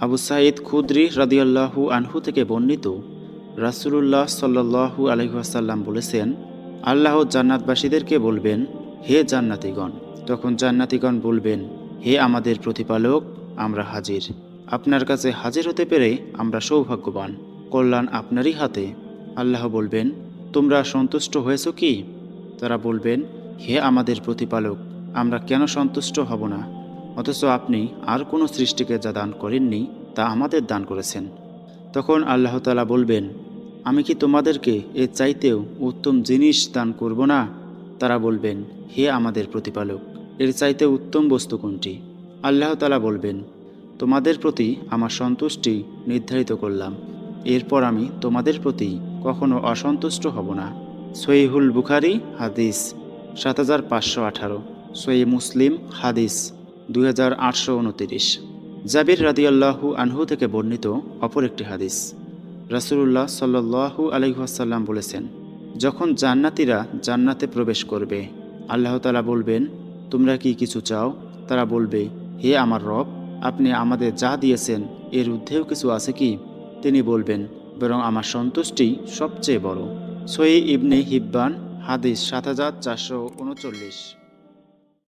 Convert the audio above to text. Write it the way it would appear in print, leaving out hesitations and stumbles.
আবু সাঈদ খুদরি রাদিয়াল্লাহু আনহু থেকে বর্ণিত, রাসূলুল্লাহ সাল্লাল্লাহু আলাইহি ওয়াসাল্লাম বলেছেন, আল্লাহ জান্নাতবাসীদেরকে বলবেন, হে জান্নাতীগণ। তখন জান্নাতীগণ বলবেন, হে আমাদের প্রতিপালক, আমরা হাজির। আপনার কাছে হাজির হতে পেরে আমরা সৌভাগ্যবান। কল্যাণ আপনারই হাতে। আল্লাহ বলবেন, তোমরা সন্তুষ্ট হয়েছ কি? তারা বলবেন, হে আমাদের প্রতিপালক, আমরা কেন সন্তুষ্ট হব না? অথচ আপনি আর কোনো সৃষ্টিকে যা দান করেননি তা আমাদের দান করেছেন। তখন আল্লাহ তাআলা বলবেন, আমি কি তোমাদেরকে এর চাইতেও উত্তম জিনিস দান করব না? তারা বলবেন, হে আমাদের প্রতিপালক, এর চাইতে উত্তম বস্তু কোনটি? আল্লাহ তাআলা বলবেন, তোমাদের প্রতি আমার সন্তুষ্টি নির্ধারিত করলাম, এরপর আমি তোমাদের প্রতি কখনো অসন্তুষ্ট হব না। সহিহুল বুখারী হাদিস ৭৫১৮, সহিহ মুসলিম হাদিস ২৮২৯। জাবির রাদিয়াল্লাহু আনহু থেকে বর্ণিত অপর একটি হাদিস, রাসূলুল্লাহ সাল্লাল্লাহু আলাইহি ওয়াসাল্লাম বলেছেন, যখন জান্নাতীরা জান্নাতে প্রবেশ করবে, আল্লাহ তাআলা বলবেন, তোমরা কি কিছু চাও? তারা বলবে, হে আমার রব, আপনি আমাদের যা দিয়েছেন এর ঊর্ধ্বেও কিছু আছে কি? তিনি বলবেন, বরং আমার সন্তুষ্টি সবচেয়ে বড়। সহিহ ইবনে হিব্বান হাদিস ৭৪৩৯।